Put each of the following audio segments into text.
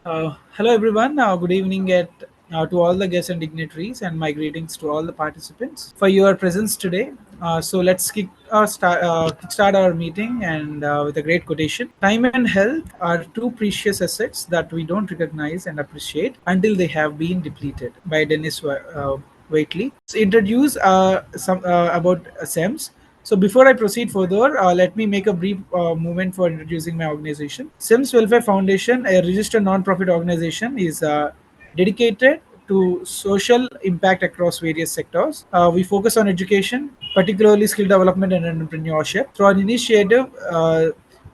Hello, everyone. Good evening to all the guests and dignitaries, and my greetings to all the participants for your presence today. So let's kickstart our meeting and with a great quotation. Time and health are two precious assets that we don't recognize and appreciate until they have been depleted. By Waitley. Let's introduce some about SEMS. So before I proceed further, let me make a brief movement for introducing my organization. SIMS Welfare Foundation, a registered non-profit organization, is dedicated to social impact across various sectors. We focus on education, particularly skill development and entrepreneurship. Through an initiative,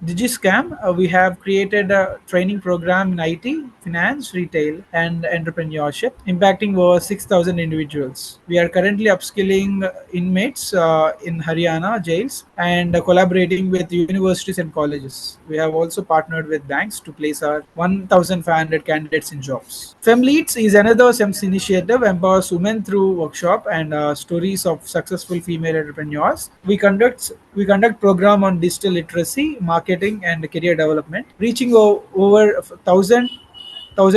DigiScam, we have created a training program in IT, finance, retail, and entrepreneurship, impacting over 6,000 individuals. We are currently upskilling inmates in Haryana jails and collaborating with universities and colleges. We have also partnered with banks to place our 1,500 candidates in jobs. FemLeads is another SEMS initiative, empowers women through workshop and stories of successful female entrepreneurs. We conduct program on digital literacy, marketing, and career development, reaching over 1,000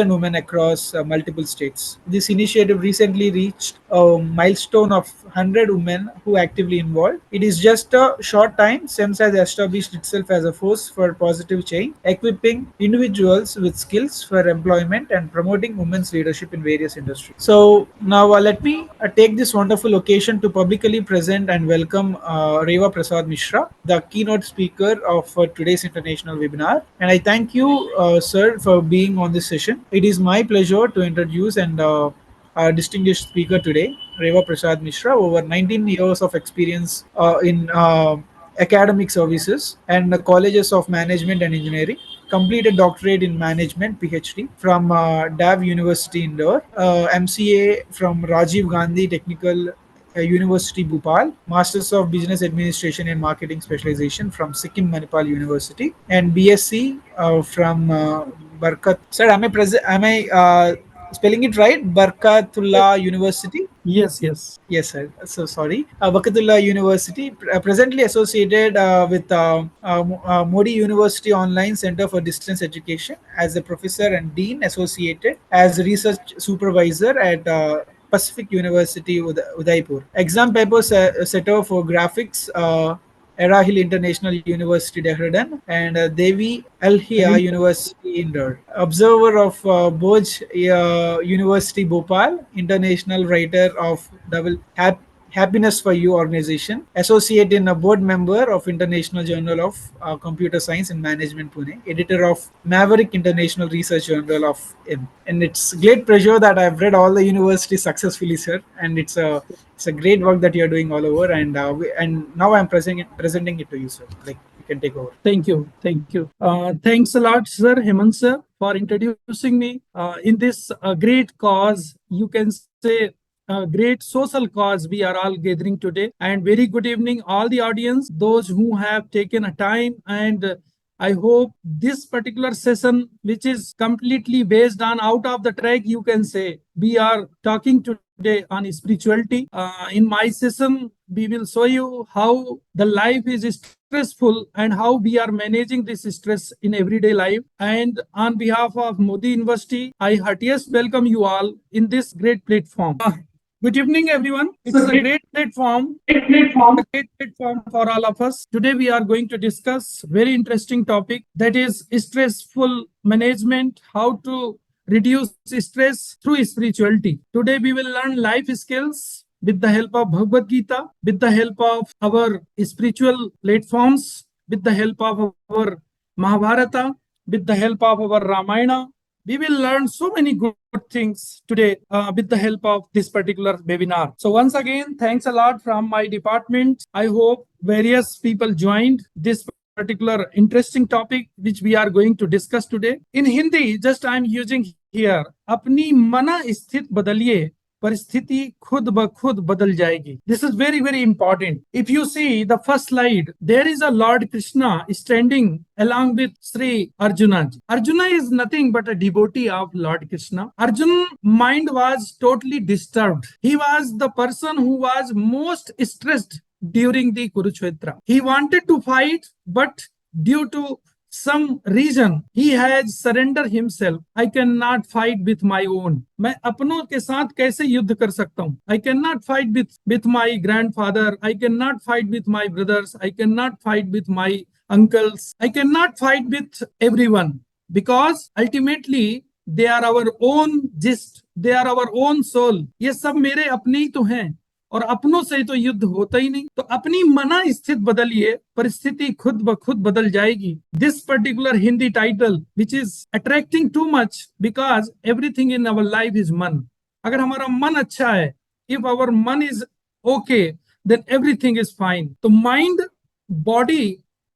women across multiple states. This initiative recently reached a milestone of 100 women who actively involved. It is just a short time SEMS has established itself as a force for positive change, equipping individuals with skills for employment and promoting women's leadership in various industries. So now let me take this wonderful occasion to publicly present and welcome Reva Prasad Mishra, the keynote speaker of today's international webinar. And I thank you, sir, for being on this session. It is my pleasure to introduce and our distinguished speaker today, Reva Prasad Mishra, over 19 years of experience in academic services and the colleges of management and engineering. Completed doctorate in management (PhD) from DAV University Indore, MCA from Rajiv Gandhi Technical University Bhopal, Masters of Business Administration and Marketing specialization from Sikkim Manipal University, and BSc from Barkat. Sir, am I spelling it right? Barkatullah University. Yes, yes. Yes, sir. So sorry. Bakatullah University, presently associated with Modi University Online Center for Distance Education as a professor and dean associated as research supervisor at Pacific University, Udaipur. Exam paper setter for graphics. Era Hill International University, Dehradun, and Devi Alhia University, Indore. Observer of Boj University, Bhopal, international writer of Happiness for You organization, associate in a board member of International Journal of Computer Science and Management, Pune, editor of Maverick International Research Journal of M. And it's great pleasure that I've read all the universities successfully, sir. And it's a great work that you're doing all over. And now I'm presenting it to you, sir. Like you can take over. Thank you. Thank you. Thanks a lot, sir, Hemant sir, for introducing me in this great cause. You can say great social cause we are all gathering today. And very good evening, all the audience, those who have taken a time. And I hope this particular session, which is completely based on out of the track, you can say we are talking today on spirituality. In my session, we will show you how the life is stressful and how we are managing this stress in everyday life. And on behalf of Modi University, I heartiest welcome you all in this great platform. Good evening, everyone. It's a great platform, for all of us. Today, we are going to discuss very interesting topic, that is stressful management, how to reduce stress through spirituality. Today, we will learn life skills with the help of Bhagavad Gita, with the help of our spiritual platforms, with the help of our Mahabharata, with the help of our Ramayana. We will learn so many good things today with the help of this particular webinar. So once again, thanks a lot from my department. I hope various people joined this particular interesting topic which we are going to discuss today. In Hindi, just I am using here, अपनी मना स्थित बदलिए, परिस्थिति खुद ब खुद बदल जाएगी. This is very, very important. If you see the first slide, there is a Lord Krishna standing along with Sri Arjuna. Arjuna is nothing but a devotee of Lord Krishna. Arjuna's mind was totally disturbed. He was the person who was most stressed during the Kurukshetra. He wanted to fight, but due to some reason he has surrendered himself. I cannot fight with my own. मैं अपनों के साथ कैसे युद्ध कर सकता हूँ? I cannot fight with my grandfather. I cannot fight with my brothers. I cannot fight with my uncles. I cannot fight with everyone because ultimately they are our own gist. They are our own soul. ये सब मेरे अपने ही तो हैं और अपनों से तो युद्ध होता ही नहीं। तो अपनी मना स्थित बदलिए, परिस्थिति खुद ब खुद बदल जाएगी। This particular Hindi title which is attracting too much because everything in our life is मन। अगर हमारा मन अच्छा है, इफ आवर मन is okay, then everything is fine. तो mind, body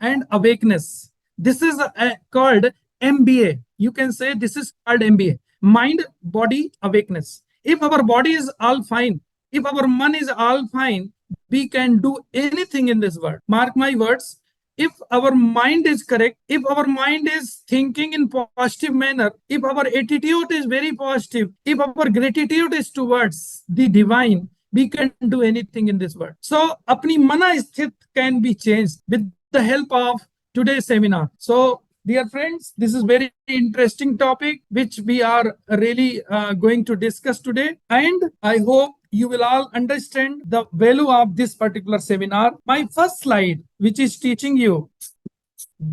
and awakeness, this is called MBA. You can say this is called MBA. Mind, body, awakeness. If our body is all fine, if our man is all fine, we can do anything in this world. Mark my words. If our mind is correct, if our mind is thinking in positive manner, if our attitude is very positive, if our gratitude is towards the divine, we can do anything in this world. So, apni mana sthit can be changed with the help of today's seminar. So, dear friends, this is very interesting topic which we are really going to discuss today, and I hope you will all understand the value of this particular seminar. My first slide, which is teaching you,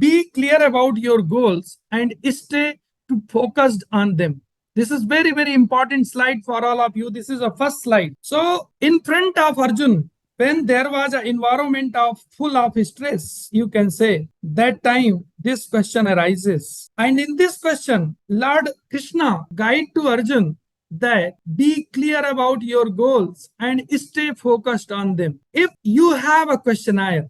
be clear about your goals and stay focused on them. This is very, very important slide for all of you. This is a first slide. So in front of Arjun, when there was an environment of full of stress, you can say, that time this question arises. And in this question, Lord Krishna guide to Arjun that be clear about your goals and stay focused on them. If you have a questionnaire,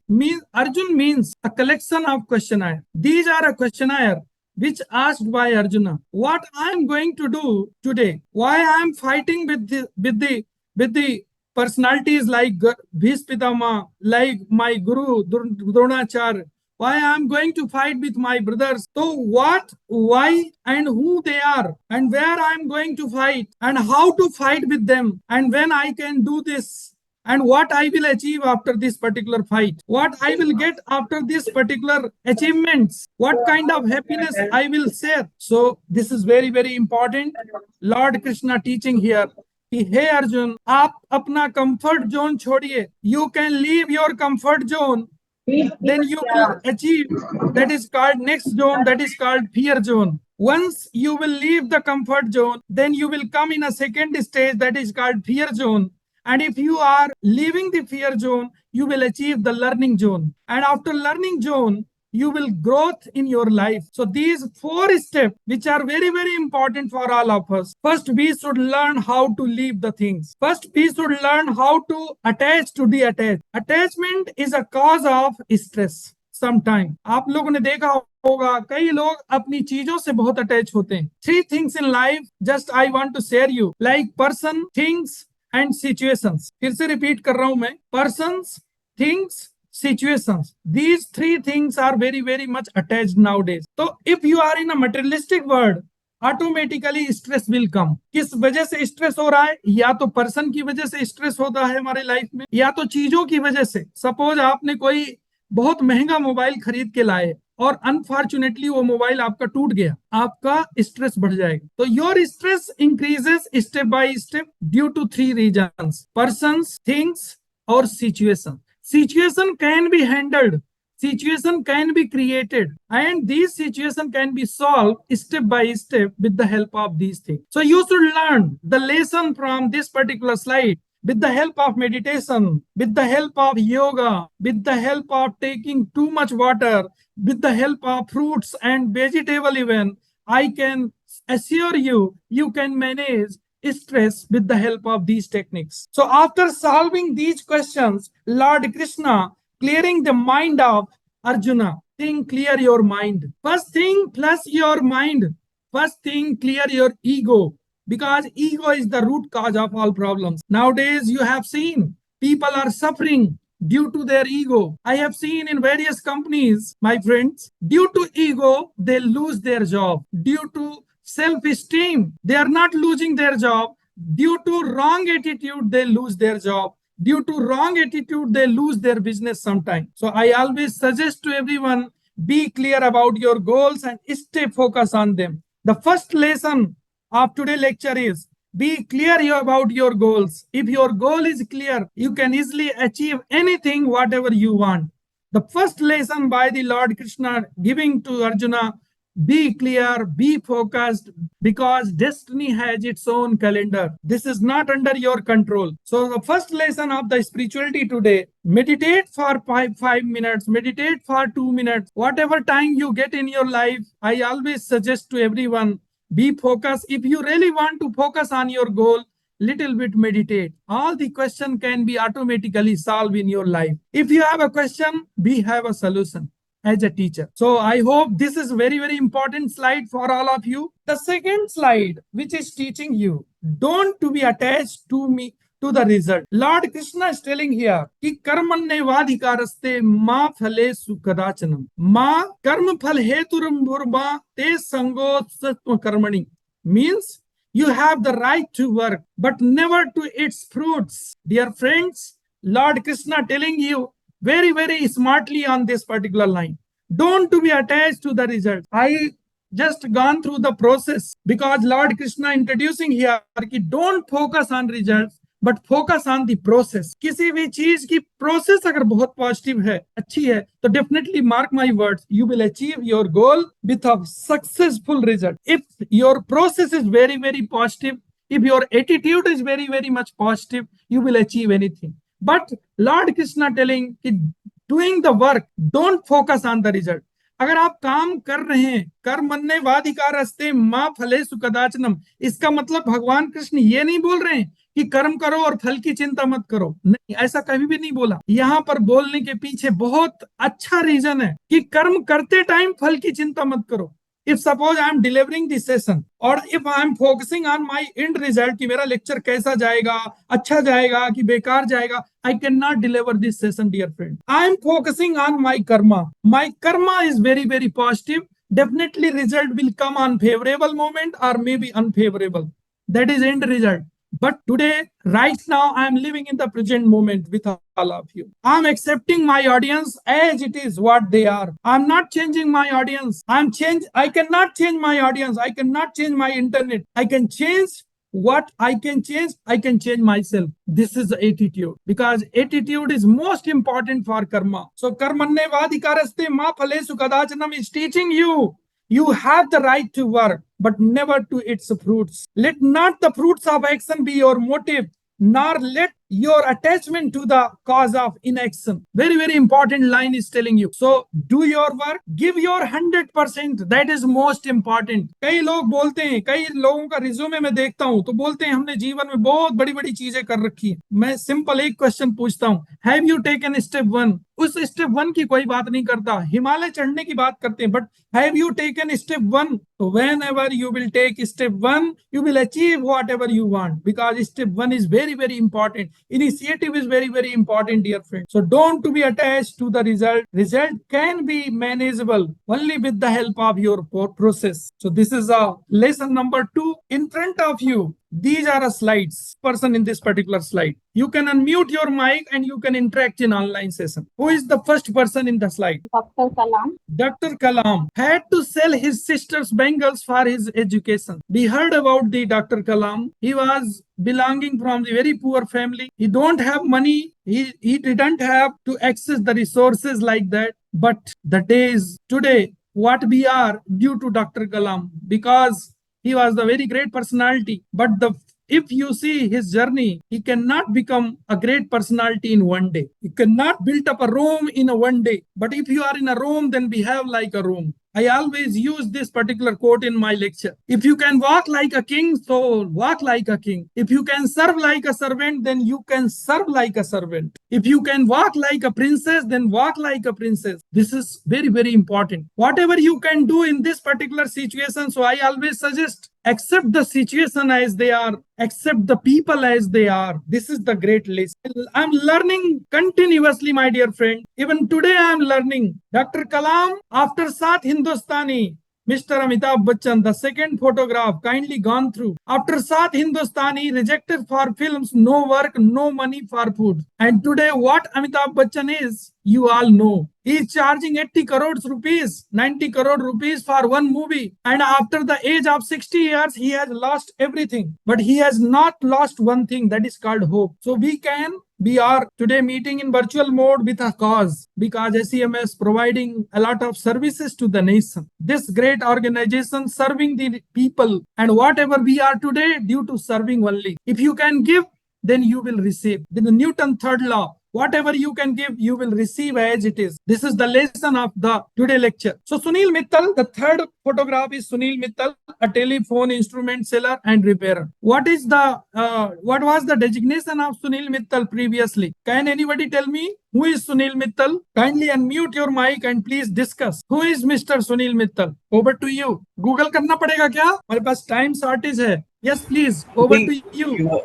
Arjun means a collection of questionnaire. These are a questionnaire which asked by Arjuna, what I am going to do today, why I am fighting with the personalities like Bhispitama, like my Guru Dronachar, why I am going to fight with my brothers. So what, why, and who they are, and where I am going to fight, and how to fight with them, and when I can do this, and what I will achieve after this particular fight, what I will get after this particular achievements, what kind of happiness I will share. So this is very, very important. Lord Krishna teaching here. हे अर्जुन, आप अपना comfort zone छोड़िए. You can leave your comfort zone, then you will achieve, that is called next zone, that is called fear zone. Once you will leave the comfort zone, then you will come in a second stage, that is called fear zone. And if you are leaving the fear zone, you will achieve the learning zone. And after learning zone, you will growth in your life. So these 4 steps, which are very, very important for all of us. First, we should learn how to leave the things. First, we should learn how to attach to the attached. Attachment is a cause of stress. Sometime आप लोगों ने देखा होगा, कई लोग अपनी चीजों से बहुत अटैच होते हैं. 3 things in life, just I want to share you, like person, things and situations. फिर से रिपीट कर रहा हूं मैं, persons, things, situations. These 3 things are very, very much attached nowadays. So if you are in a materialistic world, automatically stress will come. किस वजह से stress हो रहा है? या तो पर्सन की वजह से स्ट्रेस होता है हमारे लाइफ में, या तो चीजों की वजह से. सपोज आपने कोई बहुत महंगा मोबाइल खरीद के लाए और अनफॉर्चुनेटली वो मोबाइल आपका टूट गया, आपका स्ट्रेस बढ़ जाएगा. तो your stress increases step by step due to 3 reasons: persons, things और situation. Situation can be handled, situation can be created, and these situation can be solved step by step with the help of these things. So you should learn the lesson from this particular slide with the help of meditation, with the help of yoga, with the help of taking too much water, with the help of fruits and vegetable even. I can assure you, you can manage stress with the help of these techniques. So after solving these questions, Lord Krishna clearing the mind of Arjuna. Think, clear your mind. First thing, plus your mind. First thing, clear your ego, because ego is the root cause of all problems. Nowadays you have seen people are suffering due to their ego. I have seen in various companies, my friends, due to ego they lose their job. Due to self-esteem, they are not losing their job. Due to wrong attitude, they lose their job. Due to wrong attitude, they lose their business sometimes. So I always suggest to everyone, be clear about your goals and stay focused on them. The first lesson of today's lecture is be clear about your goals. If your goal is clear, you can easily achieve anything, whatever you want. The first lesson by the Lord Krishna giving to Arjuna, be clear, be focused, because destiny has its own calendar. This is not under your control. So the first lesson of the spirituality today, meditate for five minutes, meditate for 2 minutes, whatever time you get in your life. I always suggest to everyone, be focused. If you really want to focus on your goal, little bit meditate. All the question can be automatically solved in your life. If you have a question, we have a solution as a teacher. So I hope this is very, very important slide for all of you. The second slide, which is teaching you, don't to be attached to me, to the result. Lord Krishna is telling here, कि कर्मण्येवाधिकारस्ते मा फलेषु कदाचनम, मा कर्म फल हेतुर्भुर्मा ते संगोत्सत्व कर्मणि, means you have the right to work, but never to its fruits. Dear friends, Lord Krishna telling you very, very smartly on this particular line. Don't to be attached to the result. I just gone through the process because Lord Krishna introducing here कि don't focus on results, but focus on the process. किसी भी चीज की process अगर बहुत positive है, अच्छी है, तो definitely mark my words, you will achieve your goal with a successful result. If your process is very very positive, if your attitude is very very much positive, you will achieve anything. But Lord Krishna telling कि doing the work, don't focus on the result. अगर आप काम कर रहे हैं, कर्मण्येवाधिकारस्ते मा फलेषु कदाचनम, इसका मतलब भगवान कृष्ण ये नहीं बोल रहे हैं कि कर्म करो और फल की चिंता मत करो. नहीं, ऐसा कभी भी नहीं बोला. यहाँ पर बोलने के पीछे बहुत अच्छा रीजन है कि कर्म करते टाइम फल की चिंता मत करो. If suppose I am delivering the session or if I am focusing on my end result कि मेरा लेक्चर कैसा जाएगा, अच्छा जाएगा कि बेकार जाएगा, I cannot deliver this session, dear friend. I am focusing on my karma. My karma is very very positive. Definitely result will come on favorable moment or maybe unfavorable. That is end result. But today, right now, I am living in the present moment with all of you. I am accepting my audience as it is, what they are. I am not changing my audience. I cannot change my audience. I cannot change my internet. I can change what I can change. I can change myself. This is the attitude, because attitude is most important for karma. So, karmannevadhikaraste ma phalesu kadachanam is teaching you. You have the right to work, but never to its fruits. Let not the fruits of action be your motive, nor let your attachment to the cause of inaction. Very, very important line is telling you. So, do your work, give your 100%. That is most important. कई लोग बोलते हैं, कई लोगों का resume में देखता हूं, तो बोलते हैं हमने जीवन में बहुत बड़ी बड़ी चीजें कर रखी है. मैं सिंपल एक क्वेश्चन पूछता हूं, हैव यू टेकन स्टेप 1? उस स्टेप 1 की कोई बात नहीं करता, हिमालय चढ़ने की बात करते हैं, but have you taken step 1? So whenever you will take step 1, you will achieve whatever you want, because step 1 is very, very important. Initiative is very, very important, dear friends. So don't to be attached to the result. Result can be manageable only with the help of your process. So this is a lesson number 2 in front of you. These are a slides, person in this particular slide. You can unmute your mic and you can interact in online session. Who is the first person in the slide? Dr. Kalam. Dr. Kalam had to sell his sister's bangles for his education. We heard about the Dr. Kalam. He was belonging from the very poor family. He don't have money. He didn't have to access the resources like that. But the days today, what we are due to Dr. Kalam, because he was the very great personality. But if you see his journey, he cannot become a great personality in one day. You cannot build up a Rome in a one day. But if you are in a Rome, then behave like a Rome. I always use this particular quote in my lecture. If you can walk like a king, so walk like a king. If you can serve like a servant, then you can serve like a servant. If you can walk like a princess, then walk like a princess. This is very, very important. Whatever you can do in this particular situation, so I always suggest accept the situation as they are, accept the people as they are. This is the great lesson. I'm learning continuously, my dear friend. Even today I'm learning. Dr. Kalam, after Saath Hindustani, Mr. Amitabh Bachchan, the second photograph, kindly gone through. After Saath Hindustani, rejected for films, no work, no money for food. And today what Amitabh Bachchan is, You all know he is charging 80 crores rupees, 90 crore rupees for one movie. And after the age of 60 years, he has lost everything. But he has not lost one thing, that is called hope. So we are today meeting in virtual mode with a cause, because SEMS providing a lot of services to the nation. This great organization serving the people, and whatever we are today due to serving only. If you can give, then you will receive. Then the Newton third law, whatever you can give, you will receive as it is. This is the lesson of the today lecture. So Sunil Mittal, the third photograph is Sunil Mittal, a telephone instrument seller and repairer. What was the designation of Sunil Mittal previously? Can anybody tell me who is Sunil Mittal? Kindly unmute your mic and please discuss. Who is Mr. Sunil Mittal? Over to you. Google करना पड़ेगा क्या? हमारे पास time shortage है. Yes, please. Over to you.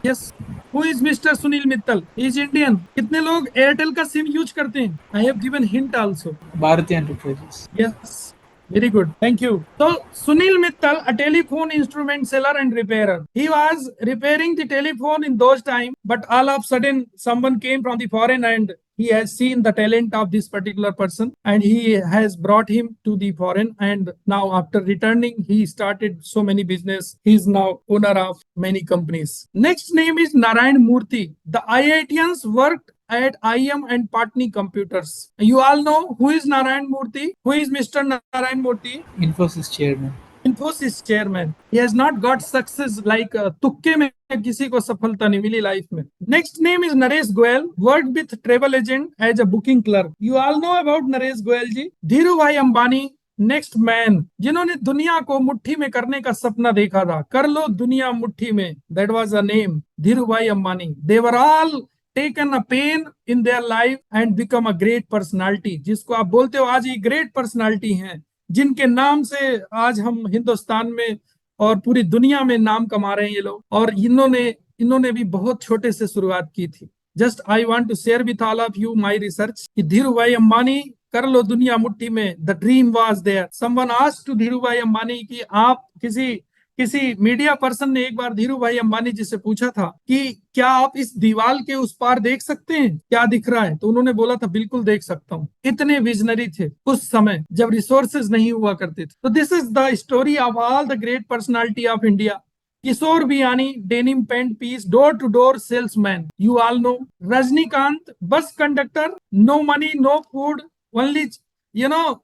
Yes. Who is Mr. Sunil Mittal? He is Indian. कितने लोग Airtel का SIM use करते हैं? I have given hint also. Bharati Enterprises. Yes. Very good. Thank you. So Sunil Mittal, a telephone instrument seller and repairer. He was repairing the telephone in those times, but all of a sudden someone came from the foreign and he has seen the talent of this particular person and he has brought him to the foreign, and now after returning he started so many business. He is now owner of many companies. Next name is Narayan Murthy. The IITians worked at IM and Patni Computers. You all know who is Narayan Murthy? Who is Mr. Narayan Murthy? Infosys chairman. Infosys chairman. He has not got success like तुक्के में किसी को सफलता नहीं मिली life में. Next name is Naresh Goyal. Worked with travel agent as a booking clerk. You all know about Naresh Goyal ji. Dhirubhai Ambani, next man, जिन्होंने दुनिया को मुट्ठी में करने का सपना देखा था. कर लो दुनिया मुट्ठी में, that was a name, Dhirubhai Ambani. They were all taken a pain in their life and become a great personality. जिसको आप बोलते हो आज ये ग्रेट पर्सनालिटी हैं, जिनके नाम से आज हम हिंदुस्तान में और पूरी दुनिया में नाम कमा रहे हैं ये लोग. और इन्होंने भी बहुत छोटे से शुरुआत की थी. Just I want to share with all of you my research कि धीरूभाई अंबानी कर लो दुनिया मुट्ठी में, the dream was there. Someone asked to Dhirubhai Ambani कि आप किसी मीडिया पर्सन ने एक बार धीरूभाई अंबानी जी से पूछा था कि क्या आप इस दीवार के उस पार देख सकते हैं, क्या दिख रहा है? तो उन्होंने बोला था बिल्कुल देख सकता हूँ. इतने विजनरी थे उस समय जब रिसोर्सेज नहीं हुआ करते थे. तो this is the story of all the great personality of India. Kishore Biyani, denim pant piece, door to door salesman. You all know. Rajinikanth, bus conductor, no money no food, only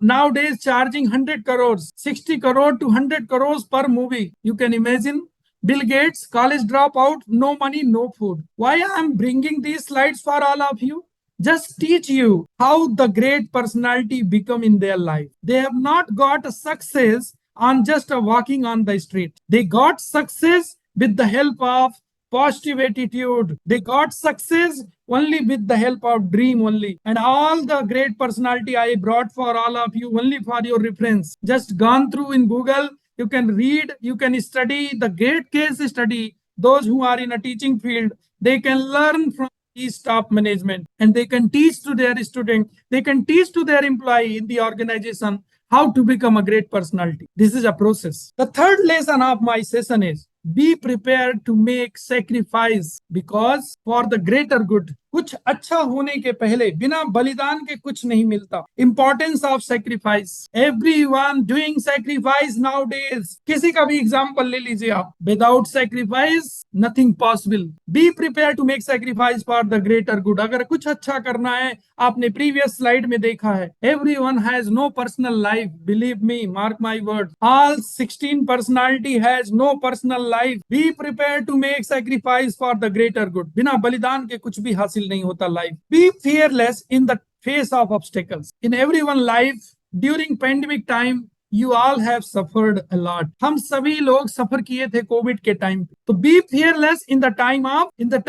nowadays charging 100 crores, 60 crore to 100 crores per movie. You can imagine. Bill Gates, college dropout, no money, no food. Why I am bringing these slides for all of you? Just teach you how the great personality become in their life. They have not got a success on just a walking on the street. They got success with the help of positive attitude. They got success only with the help of dream only. And all the great personality I brought for all of you only for your reference. Just gone through in Google. You can read, you can study the great case study. Those who are in a teaching field, they can learn from these top management and they can teach to their student. They can teach to their employee in the organization how to become a great personality. This is a process. The third lesson of my session is be prepared to make sacrifice because for the greater good. कुछ अच्छा होने के पहले बिना बलिदान के कुछ नहीं मिलता. Importance of sacrifice. Everyone doing sacrifice nowadays. किसी का भी एग्जांपल ले लीजिए आप. Without sacrifice nothing possible. Be prepare to make sacrifice for the greater good. अगर कुछ अच्छा करना है, आपने प्रीवियस स्लाइड में देखा है, everyone has no personal life. Believe me, mark my word, all 16 personality has no personal life. Be prepare to make sacrifice for the greater good. बिना बलिदान के कुछ भी हासिल नहीं होता life. Be fearless in the face of obstacles. In everyone life during pandemic time you all have suffered a lot. हम सभी लोग सफर किए थे कोविड के टाइम पे. तो be fearless in the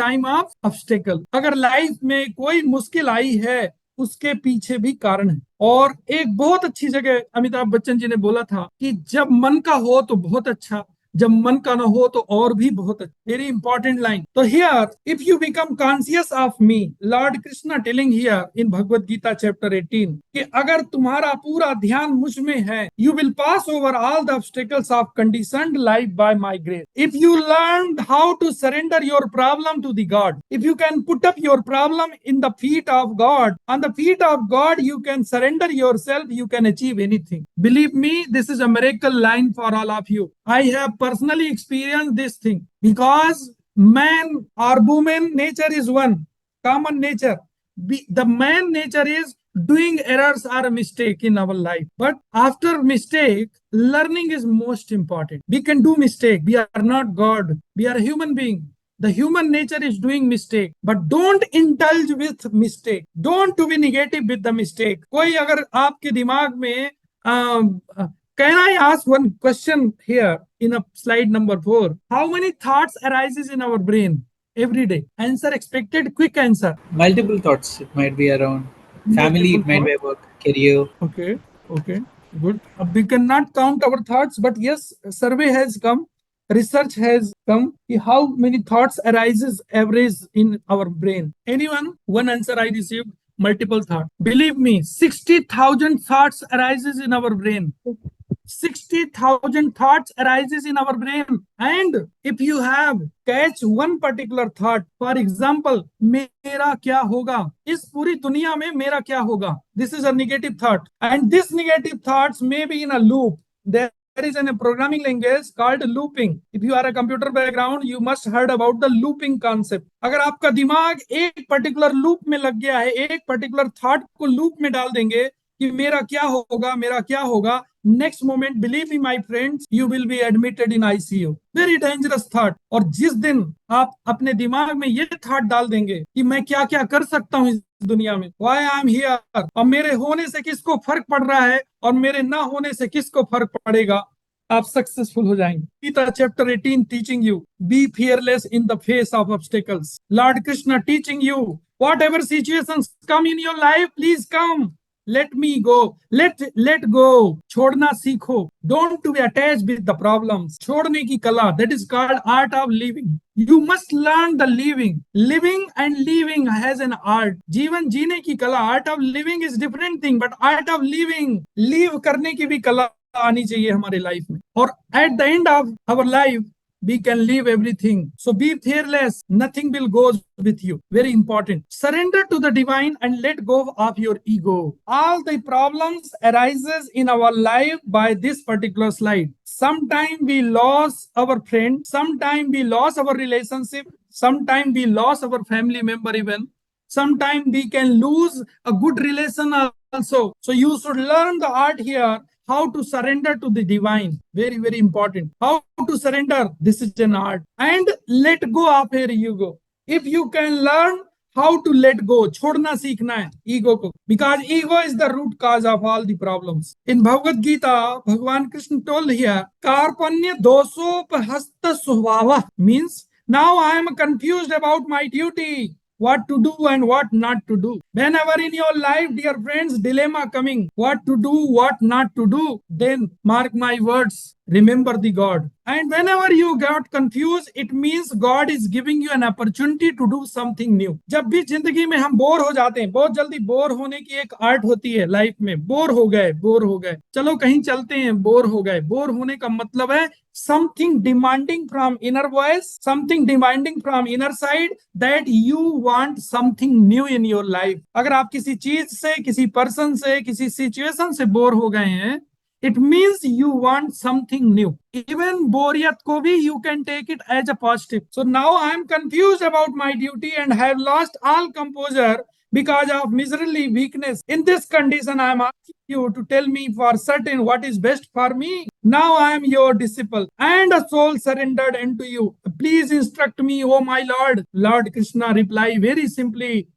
time of obstacle. अगर लाइफ में कोई मुश्किल आई है उसके पीछे भी कारण है. और एक बहुत अच्छी जगह अमिताभ बच्चन जी ने बोला था कि जब मन का हो तो बहुत अच्छा, जब मन का ना हो तो और भी बहुत वेरी इंपॉर्टेंट लाइन. तो here if you become conscious of me, lord Krishna telling here in Bhagavad Gita chapter 18 कि अगर तुम्हारा पूरा ध्यान मुझ में है, you will pass over all the obstacles of conditioned life by my grace. If you learn how to surrender your problem to the God, if you can put up your problem in the feet of God, on the feet of God you can surrender yourself, you can achieve anything. Believe me, this is a miracle line for all of you. I have personally experienced this thing, because man or woman nature is one common nature. The man nature is doing errors or a mistake in our life, but after mistake learning is most important. We can do mistake, we are not God, we are a human being. The human nature is doing mistake, but don't indulge with mistake, don't to be negative with the mistake. कोई अगर आपके दिमाग में can I ask one question here in a slide number 4? How many thoughts arises in our brain every day? Answer expected, quick answer. Multiple thoughts. It might be around family, it might be about career. Okay, okay, good. We cannot count our thoughts, but yes, survey has come, research has come. How many thoughts arises average in our brain? Anyone? One answer I received. Multiple thoughts. Believe me, 60,000 thoughts arises in our brain. 60,000 thoughts arises in our brain. And if you have catch one particular thought, for example, मेरा क्या होगा, इस पूरी दुनिया में मेरा क्या होगा, this is a negative thought, and this negative thoughts may be in a loop. There is a programming language called looping. If you are a computer background, you must heard about the looping concept. अगर आपका दिमाग एक particular loop में लग गया है, एक particular thought को लूप में डाल देंगे कि मेरा क्या होगा, मेरा क्या होगा, next moment believe me my friends, you will be admitted in ICU. Very dangerous thought. और जिस दिन आप अपने दिमाग में ये थॉट डाल देंगे कि मैं क्या क्या कर सकता हूँ इस दुनिया में, व्हाई आई एम हियर, और मेरे होने से किसको फर्क पड़ रहा है और मेरे ना होने से किसको फर्क पड़ेगा, आप सक्सेसफुल हो जाएंगे. Gita chapter 18 teaching you be fearless in the face of obstacles. Lord Krishna teaching you whatever situations come in your life, please come, let me go, let go, छोड़ना सीखो. Don't to be attached with the problems. छोड़ने की कला, that is called art of living. You must learn the living. Living and living has an art. जीवन जीने की कला, art of living is different thing, but art of living, live करने की भी कला आनी चाहिए हमारे लाइफ में. और at the end of our life we can leave everything. So be fearless, nothing will go with you. Very important. Surrender to the divine and let go of your ego. All the problems arises in our life by this particular slide. Sometime we lost our friend, sometime we lost our relationship, sometime we lost our family member even. Sometime we can lose a good relation also. So you should learn the art here, how to surrender to the divine. Very, very important. How to surrender, this is an art. And let go of your ego. If you can learn how to let go, छोड़ना सीखना है ego को, because ego is the root cause of all the problems. In Bhagavad Gita, Bhagavan Krishna told here, कार्पण्य दोषोपहस्त स्वभावः means now I am confused about my duty, what to do and what not to do. Whenever in your life, dear friends, dilemma coming, what to do, what not to do, then mark my words, remember the God. And whenever you got confused, it means God is giving you an opportunity to do something new. जब भी जिंदगी में हम bore हो जाते हैं, बहुत जल्दी बोर होने की एक आर्ट होती है लाइफ में. बोर हो गए, चलो कहीं चलते हैं, बोर हो गए. बोर होने का मतलब है something demanding from inner voice, something demanding from inner side, that you want something new in your life. अगर आप किसी चीज से, किसी पर्सन से, किसी सिचुएशन से बोर हो गए हैं, it means you want something new. Even बोरियत को भी you can take it as a positive. So now I am confused about my duty and have lost all composure because of miserly weakness. In this condition, I am asking you to tell me for certain what is best for me. Now I am your disciple and a soul surrendered unto you. Please instruct me, O my Lord. Lord Krishna reply very simply,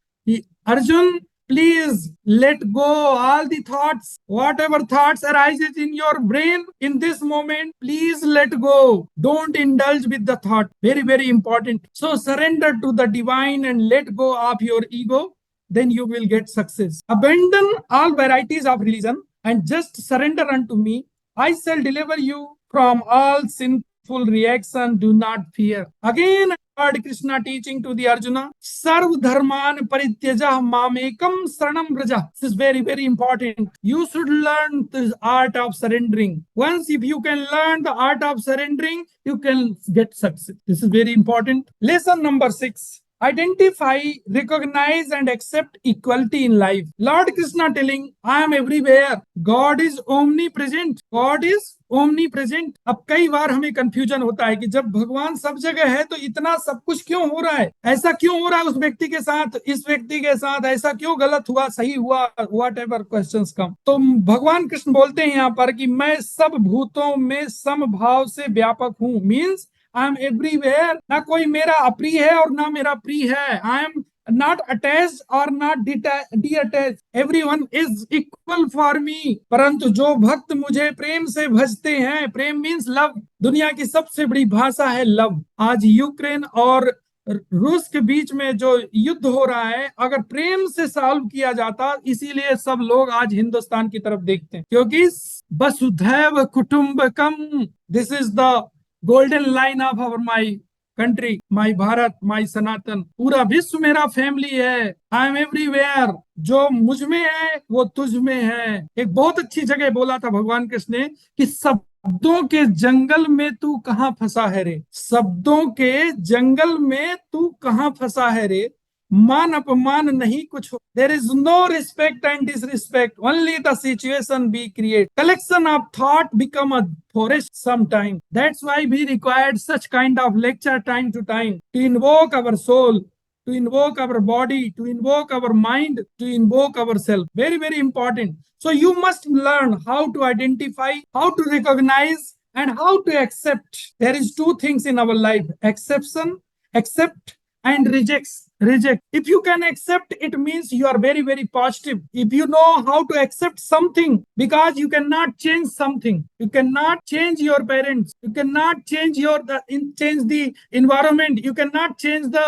Arjun, please let go all the thoughts. Whatever thoughts arises in your brain in this moment, please let go. Don't indulge with the thought. Very, very important. So surrender to the divine and let go of your ego. Then you will get success. Abandon all varieties of religion and just surrender unto me. I shall deliver you from all sinful peaceful reaction. Do not fear. Again, Lord Krishna teaching to the Arjuna, Sarv dharman parityajah mamekam saranam braja. This is very, very important. You should learn the art of surrendering. Once if you can learn the art of surrendering, you can get success. This is very important. Lesson number 6. Identify, recognize, and accept equality in life. Lord Krishna telling, I am everywhere. God is omnipresent. God is omnipresent. अब कई बार हमें confusion होता है कि जब भगवान सब जगह है तो इतना सब कुछ क्यों हो रहा है, ऐसा क्यों हो रहा है उस व्यक्ति के साथ, इस व्यक्ति के साथ, ऐसा क्यों गलत हुआ, सही हुआ, वॉट एवर क्वेश्चंस कम। तो भगवान कृष्ण बोलते हैं यहाँ पर कि मैं सब भूतों में समभाव से व्यापक हूँ। Means I am everywhere. ना कोई मेरा अप्रिय है और ना मेरा प्रिय है। I M not attached or not detached. Everyone is equal for me. परंतु जो भक्त मुझे प्रेम से भजते हैं, प्रेम मीन्स लव। दुनिया की सबसे बड़ी भाषा है लव। आज यूक्रेन और रूस के बीच में जो युद्ध हो रहा है, अगर प्रेम से सॉल्व किया जाता, इसीलिए सब लोग आज हिंदुस्तान की तरफ देखते हैं, क्योंकि वसुधैव कुटुंबकम, this is the golden line of our my country, my Bharat, my Sanatan. पूरा विश्व मेरा फैमिली है। I am everywhere. जो मुझ में है वो तुझ में है। एक बहुत अच्छी जगह बोला था भगवान कृष्ण ने कि शब्दों के जंगल में तू कहाँ फंसा है रे, शब्दों के जंगल में तू कहाँ फंसा है रे, मान अपमान नहीं कुछ। There is no respect and disrespect, only the situation we create. Collection of thought become a forest sometime. That's why we required such kind of lecture time to time to invoke our soul, to invoke our body, to invoke our mind, to invoke ourselves. Very, very important. So you must learn how to identify, how to recognize, and how to accept. There is two things in our life: acceptance, accept, and reject. If you can accept, it means you are very, very positive. If you know how to accept something, because you cannot change something, you cannot change your parents, you cannot change change the environment, you cannot change the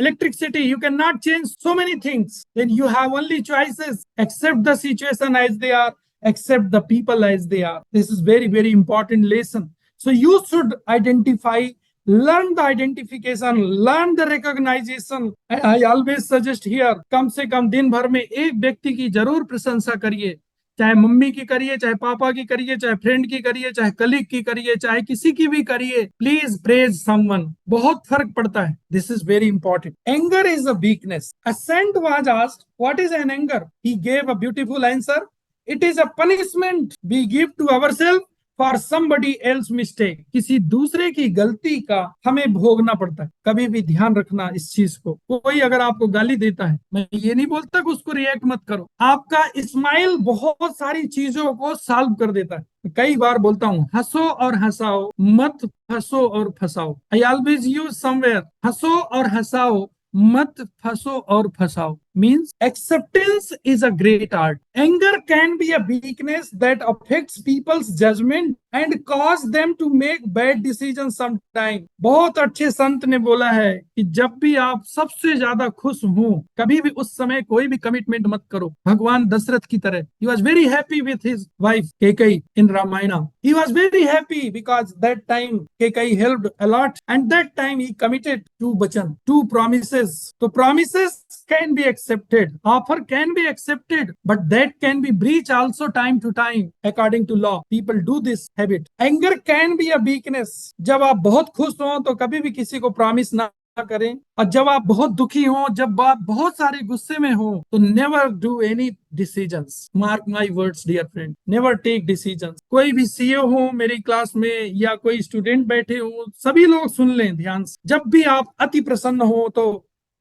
electricity, you cannot change so many things, then you have only choices: accept the situation as they are, accept the people as they are. This is very, very important lesson. So you should identify, learn the identification, learn the recognition. I always suggest here, कम से कम दिन भर में एक व्यक्ति की जरूर प्रशंसा करिए, चाहे मम्मी की करिए, चाहे पापा की करिए, चाहे फ्रेंड की करिए, चाहे कलीग की करिए, चाहे किसी की भी करिए। प्लीज प्रेज समवन, बहुत फर्क पड़ता है। This is very important. Anger is a weakness. A saint was asked what is an anger, he gave a beautiful answer, it is a punishment we give to ourself for somebody else mistake. किसी दूसरे की गलती का हमें भोगना पड़ता है। कभी भी ध्यान रखना इस चीज को। कोई अगर आपको गाली देता है, मैं ये नहीं बोलता कि उसको रिएक्ट मत करो। आपका स्माइल बहुत सारी चीजों को सॉल्व कर देता है। कई बार बोलता हूँ, हंसो और हंसाओ, मत फंसो और फंसाओ। आई ऑलवेज यूज समवेयर, हंसो और हंसाओ, मत फंसो और फंसाओ। Means acceptance is a great art. Anger can be a weakness that affects people's judgment and cause them to make bad decisions sometime. बहुत अच्छे संत ने बोला है कि जब भी आप सबसे ज्यादा खुश हो, कभी भी उस समय कोई भी कमिटमेंट मत करो। भगवान दशरथ की तरह, he was very happy with his wife Kekai in Ramayana. He was very happy because that time Kekai helped a lot, and that time he committed two vachan, two promises. So promises can be accepted, offer can be accepted, but that can be breached also time to time according to law. People do this habit. Anger can be a weakness. जब आप बहुत खुश हो तो कभी भी किसी को प्रॉमिस ना करें, और जब आप बहुत दुखी हो, जब आप बहुत सारे गुस्से में हो, तो never do any decisions. Mark my words dear friend, never take decisions. कोई भी सीईओ हो मेरी क्लास में या कोई स्टूडेंट बैठे हो, सभी लोग सुन लें ध्यान से। जब भी आप अति प्रसन्न हो तो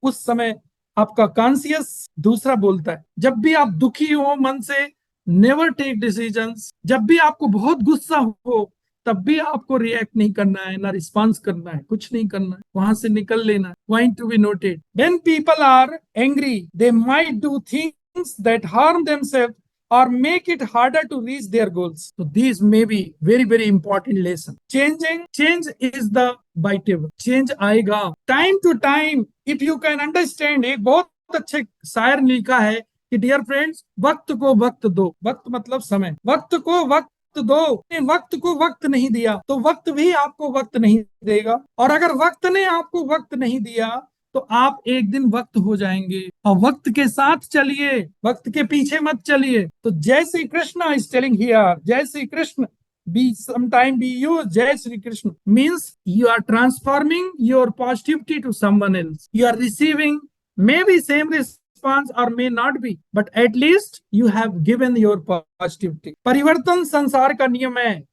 उस समय आपका कॉन्शियस दूसरा बोलता है। जब भी आप दुखी हो मन से, नेवर टेक डिसीजंस। जब भी आपको बहुत गुस्सा हो, तब भी आपको रिएक्ट नहीं करना है, ना रिस्पॉन्स करना है, कुछ नहीं करना है, वहां से निकल लेना है। Point to be noted, when people are angry they might do things that harm themselves or make it harder to reach their goals. So these may be very, very important lesson. Change is the bitable. Change आएगा time to time. If you can understand, एक बहुत अच्छे शायर ने लिखा है कि dear friends, वक्त को वक्त दो। वक्त मतलब समय। वक्त को वक्त वक्त दो। वक्त को वक्त नहीं दिया तो वक्त भी आपको वक्त नहीं देगा, और अगर वक्त ने आपको वक्त नहीं दिया तो आप एक दिन वक्त हो जाएंगे। और वक्त के साथ चलिए, वक्त के पीछे मत चलिए। तो जय Shri Krishna is telling here, जय Shri Krishna be sometime be used Jai Shri Krishna means you are transforming your positivity to someone else. You are receiving maybe same response or may not be, but at least you have given your positivity. परिवर्तन संसार का नियम है.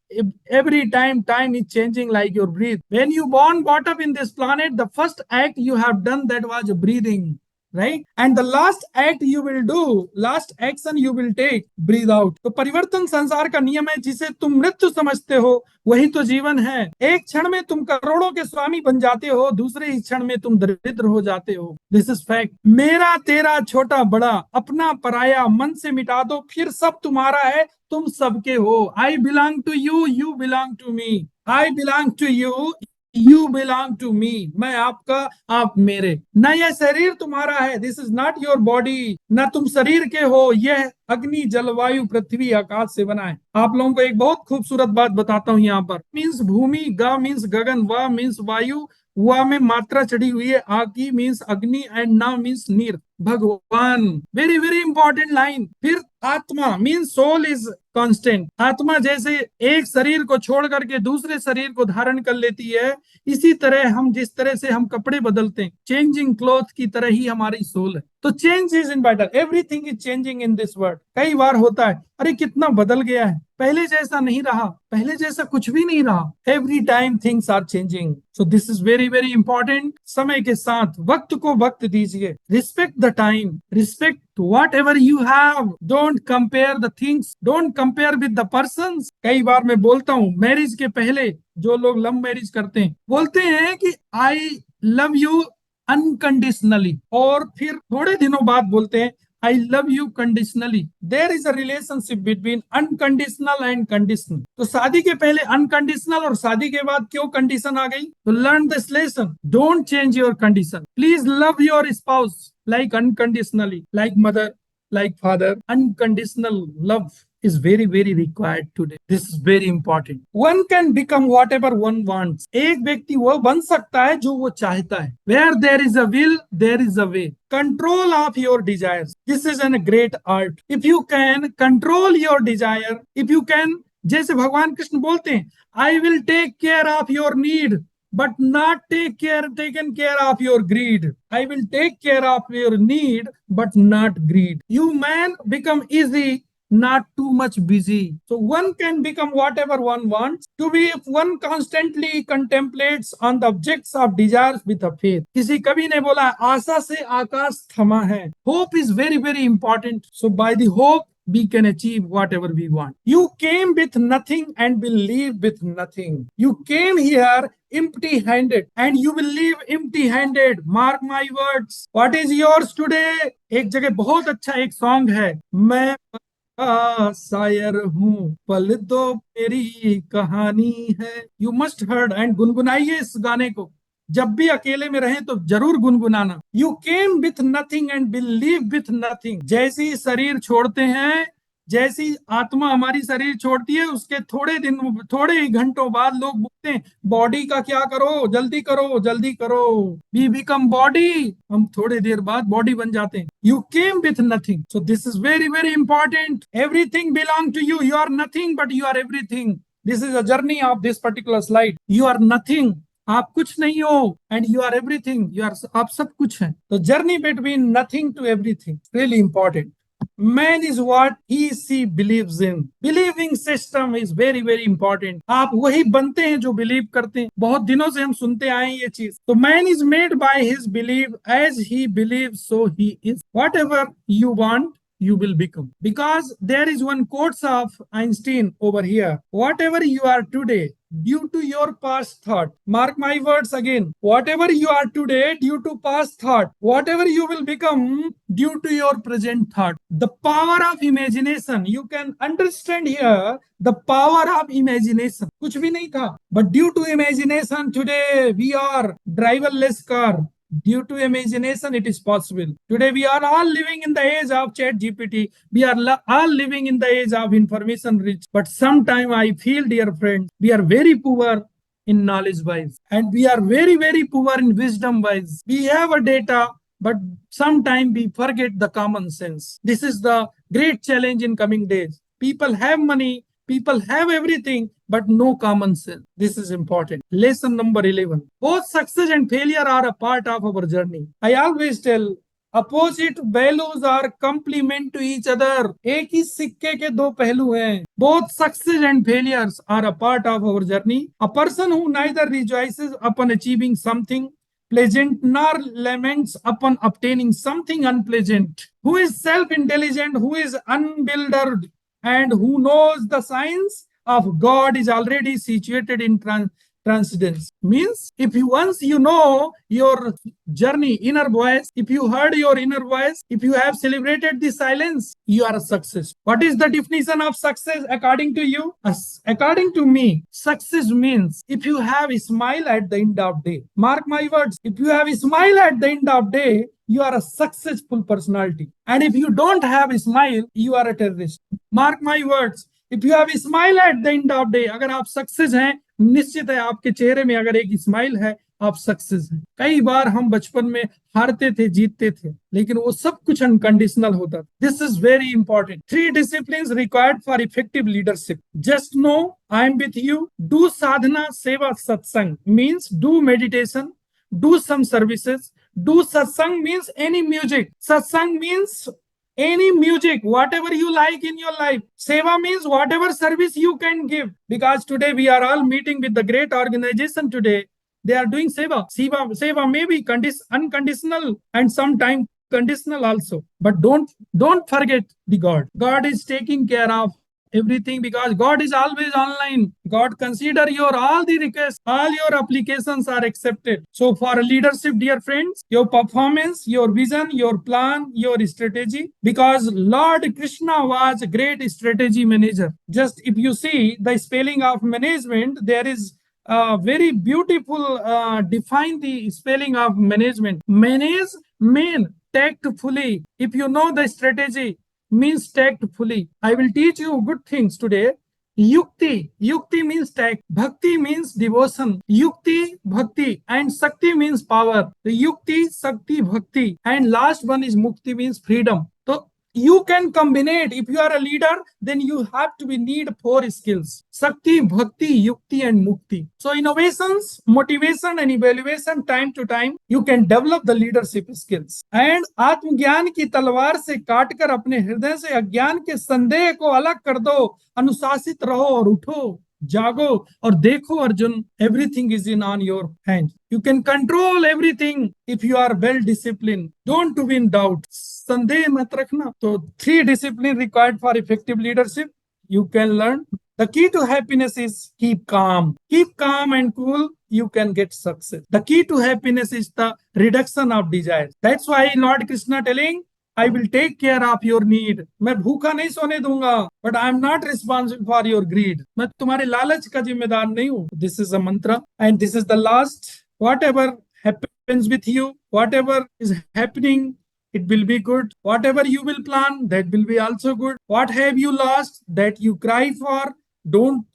Every time is changing like your breath. When you born brought up in this planet, the first act you have done that was breathing, right? And the last act you will do, last action you will take, breathe out. तो परिवर्तन संसार का नियम है. जिसे तुम मृत्यु समझते हो वही तो जीवन है. एक क्षण में तुम करोड़ों के स्वामी बन जाते हो, दूसरे ही क्षण में तुम दरिद्र हो जाते हो. This is fact. मेरा तेरा छोटा बड़ा अपना पराया मन से मिटा दो, फिर सब तुम्हारा है, तुम सबके हो. I belong to you, you belong to me. I belong to you, you belong to me. मैं आपका, आप मेरे. न यह शरीर तुम्हारा है, this is not your body. न तुम शरीर के हो, यह अग्नि जलवायु पृथ्वी आकाश से बना है. आप लोगों को एक बहुत खूबसूरत बात बताता हूं. यहाँ पर मीन्स भूमि, ग मीन्स गगन, व मीन्स वायु, वा में मात्रा चढ़ी हुई है, आकी मीन्स अग्नि, एंड ना मीन्स नीर, भगवान. Very very important line. फिर आत्मा मीन्स सोल इज कांस्टेंट. आत्मा जैसे एक शरीर को छोड़ करके दूसरे शरीर को धारण कर लेती है, इसी तरह हम जिस तरह से हम कपड़े बदलते हैं, चेंजिंग क्लॉथ की तरह ही हमारी सोल है. तो change is in vital. Everything is changing in this world. कई बार होता है, अरे कितना बदल गया है, पहले जैसा नहीं रहा, पहले जैसा कुछ भी नहीं रहा. Every time things are changing. So this is very very important. समय के साथ वक्त को वक्त दीजिए. Respect the time, respect whatever you have. Don't compare the things, don't compare with the persons. कई बार मैं बोलता हूँ, मैरिज के पहले जो लोग लव मैरिज करते हैं बोलते हैं कि आई लव यू अनकंडीशनली, और फिर थोड़े दिनों बाद बोलते हैं I love you conditionally. There is a relationship between unconditional and conditional. तो शादी के पहले अनकंडीशनल और शादी के बाद क्यों कंडीशन आ गई? तो learn this lesson. Don't change your condition. Please love your spouse like unconditionally, like mother, like father. Unconditional love is very very required today. This is very important. One can become whatever one wants. एक व्यक्ति वो बन सकता है जो वो चाहता है. Where there is a will, there is a way. Control of your desires. This is a great art. If you can control your desire, if you can, जैसे भगवान कृष्ण बोलते हैं, I will take care of your need, but not taken care of your greed. I will take care of your need, but not greed. You man become easy, not too much busy. So one can become whatever one wants to be if one constantly contemplates on the objects of desires with a faith. किसी कवि ने बोला, आशा से आकाश थमा है. Hope is very very important. So by the hope we can achieve whatever we want. You came with nothing and will leave with nothing. You came here empty handed and you will leave empty handed. Mark my words. What is yours today? एक जगह बहुत अच्छा एक song है, मैं शायर हूँ, पल दो मेरी कहानी है. यू मस्ट हर्ड एंड गुनगुनाइए इस गाने को. जब भी अकेले में रहें तो जरूर गुनगुनाना. You came with nothing and will leave with nothing. जैसी शरीर छोड़ते हैं, जैसी आत्मा हमारी शरीर छोड़ती है, उसके थोड़े ही घंटों बाद लोग बोलते हैं, बॉडी का क्या करो, जल्दी करो जल्दी करो. We become body. हम थोड़े देर बाद बॉडी बन जाते हैं. You came with nothing. So this is very very important. Everything belong to you. You are nothing but you are everything. This is a journey of this particular slide. You are nothing, आप कुछ नहीं हो, and you are everything, you are, आप सब कुछ हैं. तो journey between nothing to everything, really important. Man is what he she believes in. Believing system is very very important. आप वही बनते हैं जो बिलीव करते हैं. बहुत दिनों से हम सुनते आए हैं ये चीज. तो man is made by his belief. As he believes so he is. Whatever you want you will become. Because there is one quote of Einstein over here. Whatever you are today due to your past thought. Mark my words again. Whatever you are today due to past thought. Whatever you will become due to your present thought. The power of imagination. You can understand here the power of imagination. कुछ भी नहीं था. But due to imagination today we are driverless car. Due to imagination, it is possible. Today, we are all living in the age of Chat GPT. We are all living in the age of information rich. But sometimes I feel, dear friends, we are very poor in knowledge wise, and we are very, very poor in wisdom wise. We have a data, but sometimes we forget the common sense. This is the great challenge in coming days. People have money, people have everything, but no common sense. This is important. Lesson number 11. Both success and failure are a part of our journey. I always tell, opposite values are complement to each other. एक ही सिक्के के दो पहलू हैं. Both success and failures are a part of our journey. A person who neither rejoices upon achieving something pleasant nor laments upon obtaining something unpleasant, who is self-intelligent, who is unbeliever, and who knows the science of God is already situated in transcendence. Means, if you once you know your journey, inner voice, if you heard your inner voice, if you have celebrated the silence, you are a success. What is the definition of success according to you? According to me, success means if you have a smile at the end of day. Mark my words, if you have a smile at the end of day, you are a successful personality. And if you don't have a smile, you are a terrorist. Mark my words. If you have a smile at the end of day, अगर आप success हैं, निश्चित है आपके चेहरे में अगर एक स्माइल है, आप सक्सेस हैं. कई बार हम बचपन में हारते थे, जीतते थे, लेकिन वो सब कुछ अनकंडीशनल होता था. This is very important. 3 disciplines required for effective leadership. Just know I am with you. Do sadhana, seva, satsang. Means do meditation, do some services. Do satsang means any music. Satsang means any music, whatever you like in your life. Seva means whatever service you can give. Because today we are all meeting with the great organization today. They are doing seva. Seva may be unconditional and sometimes conditional also. But don't forget the God. God is taking care of everything because God is always online. God consider your all the requests, all your applications are accepted. So for leadership, dear friends, your performance, your vision, your plan, your strategy, because Lord Krishna was a great strategy manager. Just if you see the spelling of management, there is very beautiful define the spelling of management. Manage, mean tactfully. If you know the strategy, means tactfully. I will teach you good things today. Yukti. Yukti means tact. Bhakti means devotion. Yukti, bhakti. And Sakti means power. The Yukti, Sakti, Bhakti. And last one is Mukti means freedom. So you can combine it. If you are a leader, then you have to need 4 skills. Sakti, Bhakti, Yukti and Mukti. So innovations, motivation and evaluation time to time, you can develop the leadership skills. And आत्मज्ञान की तलवार से काटकर अपने हृदय से अज्ञान के संदेह को अलग कर दो. अनुशासित रहो और उठो. जागो और देखो Arjun, everything is in on your hand. You can control everything if you are well disciplined. Don't to win doubt. संदेह मत रखना. So 3 disciplines required for effective leadership. You can learn. The key to happiness is keep calm. Keep calm and cool. You can get success. The key to happiness is the reduction of desires. That's why Lord Krishna telling, I will take care of your need. मैं भूखा नहीं सोने दूंगा. But I am not responsible for your greed. मैं तुम्हारे लालच का जिम्मेदार नहीं हूँ. This is a mantra. And this is the last. Whatever happens with you, whatever is happening, it will be good. Whatever you will plan, that will be also good. What have you lost that you cry for? Don't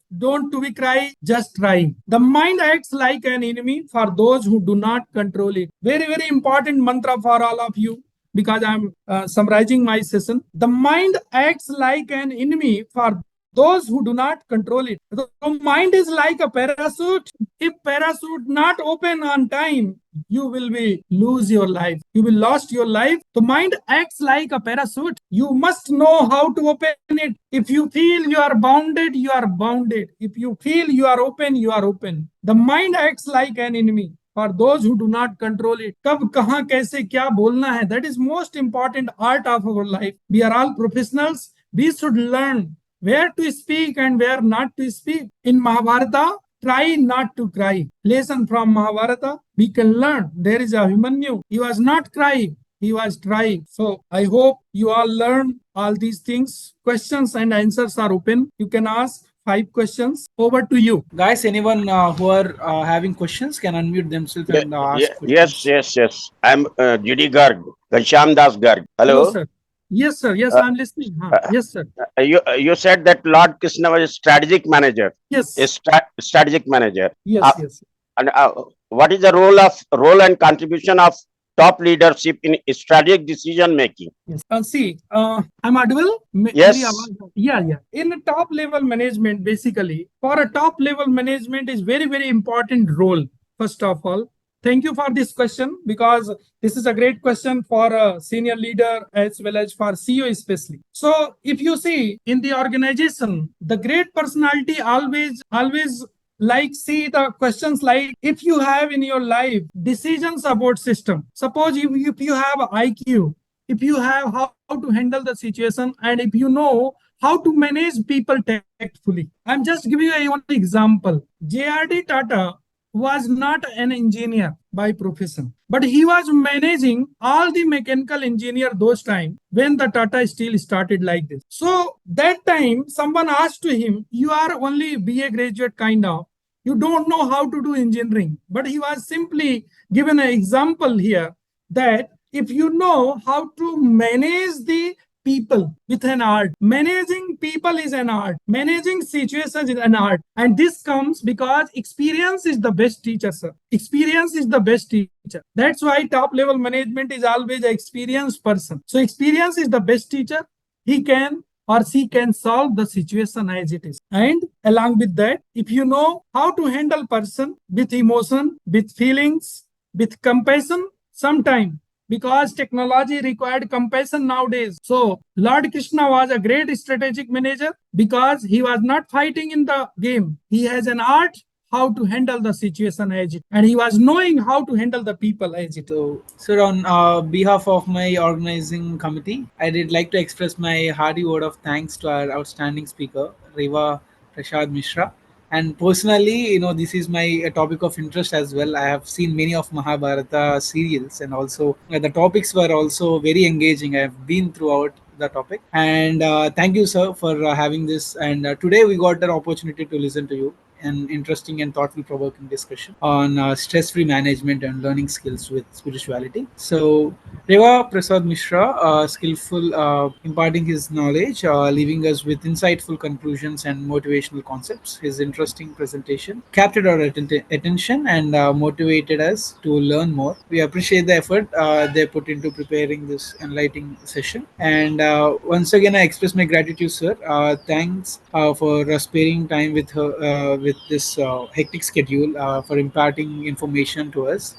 to be cry, just try. The mind acts like an enemy for those who do not control it. Very, very important mantra for all of you. Because I'm summarizing my session. The mind acts like an enemy for those who do not control it. The mind is like a parachute. If parachute not open on time, you will lose your life. You will lost your life. The mind acts like a parachute. You must know how to open it. If you feel you are bounded, you are bounded. If you feel you are open, you are open. The mind acts like an enemy for those who do not control it. कब कहाँ कैसे क्या बोलना है, that is most important art of our life. We are all professionals. We should learn where to speak and where not to speak. In Mahabharata, try not to cry. Lesson from Mahabharata, we can learn. There is a Abhimanyu. He was not crying. He was trying. So I hope you all learn all these things. Questions and answers are open. You can ask. 5 questions. Over to you. Guys, anyone who are having questions can unmute themselves and ask Yes, questions. yes, yes. I'm GD Garg, Ghanshyam Das Garg. Hello, Hello. sir. Yes, sir. Yes, Uh, I'm listening. uh, Yes, sir. you said that Lord Krishna was a strategic manager, Yes. strategic manager. Yes, yes. And what is the role and contribution of top leadership in strategic decision making? Yes. See, I'm audible? मेरी Yes. आवाज- Yeah, yeah. In a top level management, basically, for a top level management is very, very important role. First of all, thank you for this question because this is a great question for a senior leader as well as for CEO especially. So, if you see in the organization, the great personality always like see the questions like if you have in your life decision support system. Suppose if you have IQ, if you have how to handle the situation, and if you know how to manage people tactfully. I'm just giving you one example. JRD Tata was not an engineer by profession, but he was managing all the mechanical engineer those time when the Tata Steel started like this. So that time someone asked to him, you are only BA graduate kind of, you don't know how to do engineering. But he was simply given an example here that if you know how to manage the people with an art, managing people is an art, managing situations is an art. And this comes because experience is the best teacher, sir. Experience is the best teacher. That's why top level management is always an experienced person. So experience is the best teacher. He can or she can solve the situation as it is. And along with that, if you know how to handle person with emotion, with feelings, with compassion, sometime because technology required compassion nowadays. So Lord Krishna was a great strategic manager because he was not fighting in the game. He has an art how to handle the situation as it, and he was knowing how to handle the people as it. So, sir, on behalf of my organizing committee, I did like to express my hearty word of thanks to our outstanding speaker, Reva Prasad Mishra. And personally, this is my topic of interest as well. I have seen many of Mahabharata serials, and also the topics were also very engaging. I have been throughout the topic, and thank you, sir, for having this. And today we got an opportunity to listen to you an interesting and thoughtful provoking discussion on stress-free management and learning skills with spirituality. So Reva Prasad Mishra, skillful imparting his knowledge, leaving us with insightful conclusions and motivational concepts. His interesting presentation captured our attention and motivated us to learn more. We appreciate the effort they put into preparing this enlightening session. And once again, I express my gratitude, sir. Thanks for sparing time with her with this hectic schedule for imparting information to us.